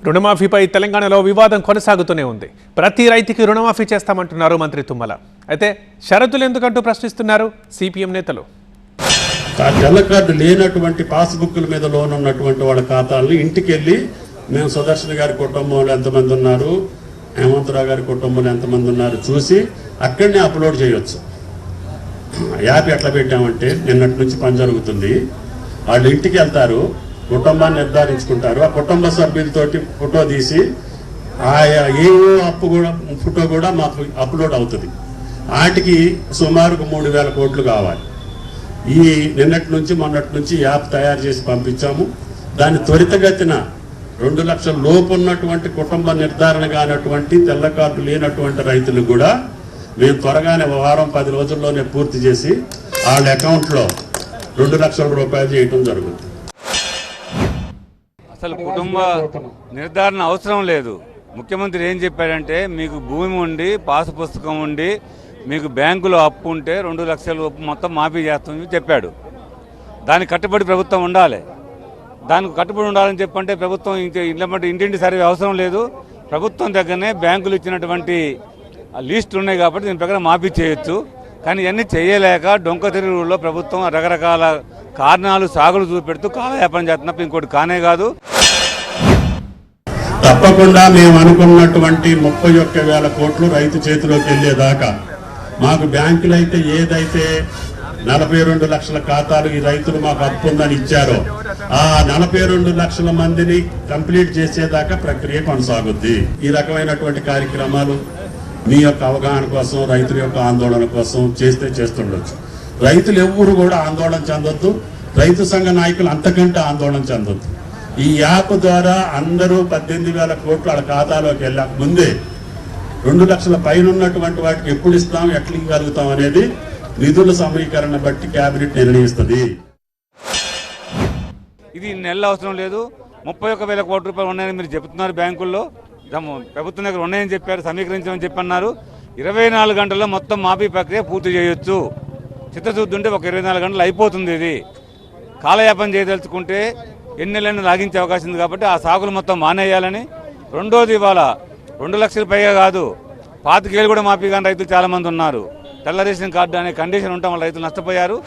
రుణమాఫీపై తెలంగాణలో వివాదం కొనసాగుతూనే ఉంది. ప్రతి రైతుకి రుణమాఫీ చేస్తామంటున్నారు మంత్రి తుమ్మల. అయితే షరతులు ఎందుకంటూ ప్రశ్నిస్తున్నారు సిపిఎం నేతలు. తెల్ల కార్డు లేనటువంటి పాస్బుక్ల మీద లోన్ ఉన్నటువంటి వాళ్ళ ఖాతాలను ఇంటికి వెళ్ళి మేము సుదర్శన్ గారి కుటుంబంలో ఎంతమంది ఉన్నారు, హేమంతరావు గారి కుటుంబంలో ఎంతమంది ఉన్నారు చూసి అక్కడనే అప్లోడ్ చేయొచ్చు. యాప్ ఎట్లా పెట్టామంటే నిన్నటి నుంచి పని జరుగుతుంది. వాళ్ళు ఇంటికి వెళ్తారు, కుటుంబాన్ని నిర్ధారించుకుంటారు, ఆ కుటుంబ సభ్యులతోటి ఫోటో తీసి ఆ ఏవో అప్పు కూడా ఫోటో కూడా మాకు అప్లోడ్ అవుతుంది. వాటికి సుమారుకు 3,000 కోట్లు కావాలి. ఈ నిన్నటి నుంచి మొన్నటి నుంచి యాప్ తయారు చేసి పంపించాము. దాన్ని త్వరితగతిన 2 లక్షల లోపు ఉన్నటువంటి కుటుంబ నిర్ధారణ కానటువంటి తెల్ల కార్డు లేనటువంటి రైతులు కూడా మేము త్వరగానే వారం 10 రోజుల్లోనే పూర్తి చేసి వాళ్ళ అకౌంట్లో 2 లక్షల రూపాయలు చేయటం జరుగుతుంది. అసలు కుటుంబ నిర్ధారణ అవసరం లేదు. ముఖ్యమంత్రి ఏం చెప్పాడంటే మీకు భూమి ఉండి పాసు పుస్తకం ఉండి మీకు బ్యాంకులో అప్పు ఉంటే 2 లక్షల మొత్తం మాఫీ చేస్తామని చెప్పాడు. దానికి కట్టుబడి ప్రభుత్వం ఉండాలి. దానికి కట్టుబడి ఉండాలని చెప్పంటే ప్రభుత్వం ఇంటింటి సర్వే అవసరం లేదు. ప్రభుత్వం దగ్గరనే బ్యాంకులు ఇచ్చినటువంటి లిస్టులు ఉన్నాయి కాబట్టి దీని ప్రకారం మాఫీ చేయొచ్చు. కానీ ఇవన్నీ చేయలేక డొంక తిరుగులో ప్రభుత్వం రకరకాల కారణాలు సాగులు చూపెడుతూ కాలయాపన చేస్తున్నప్పుడు ఇంకోటి కానే కాదు. తప్పకుండా మేము అనుకున్నటువంటి 31,000 కోట్లు రైతు చేతిలోకి వెళ్ళేదాకా మాకు బ్యాంకులు అయితే ఏదైతే 42 లక్షల ఖాతాలు ఈ రైతులు మాకు అప్పు ఉందని ఇచ్చారో ఆ 42 లక్షల మందిని కంప్లీట్ చేసేదాకా ప్రక్రియ కొనసాగుద్ది. ఈ రకమైనటువంటి కార్యక్రమాలు మీ యొక్క అవగాహన కోసం, రైతుల యొక్క ఆందోళన కోసం చేస్తుండొచ్చు. రైతులు ఎవ్వరు కూడా ఆందోళన చెందొద్దు. రైతు సంఘ నాయకులు అంతకంటే ఆందోళన చెందొద్దు. ఈ యాప్ ద్వారా అందరూ 18,000 కోట్లు వాళ్ళ ఖాతాలోకి వెళ్ళక ముందే 2 లక్షల పైన ఉన్నటువంటి వాటికి ఎప్పుడు ఇస్తాం, ఎట్లా ఇవ్వగలుగుతాం అనేది నిధుల సమీకరణ బట్టి కేబినెట్ నిర్ణయిస్తుంది. ఇది నెల అవసరం లేదు. 31,000 కోట్ల రూపాయలు ఉన్నాయని మీరు చెబుతున్నారు. బ్యాంకుల్లో ప్రభుత్వం దగ్గర ఉన్నాయని చెప్పారు, సమీకరించమని చెప్పన్నారు. 24 గంటల్లో మొత్తం మాఫీ ప్రక్రియ పూర్తి చేయొచ్చు. చిత్తశుద్ధి ఉంటే ఒక 24 గంటలు అయిపోతుంది. ఇది కాలయాపన చేయదలుచుకుంటే ఎన్నెలైనా లాగించే అవకాశం ఉంది కాబట్టి ఆ సాగులు మొత్తం మానేయాలని. రెండోది, ఇవాళ 2 లక్షల పైగా కాదు 25,000 కూడా మాఫీ కాని రైతులు చాలా మంది ఉన్నారు. తెల్ల రేషన్ కార్డు అనే కండిషన్ ఉండటం వల్ల రైతులు నష్టపోయారు.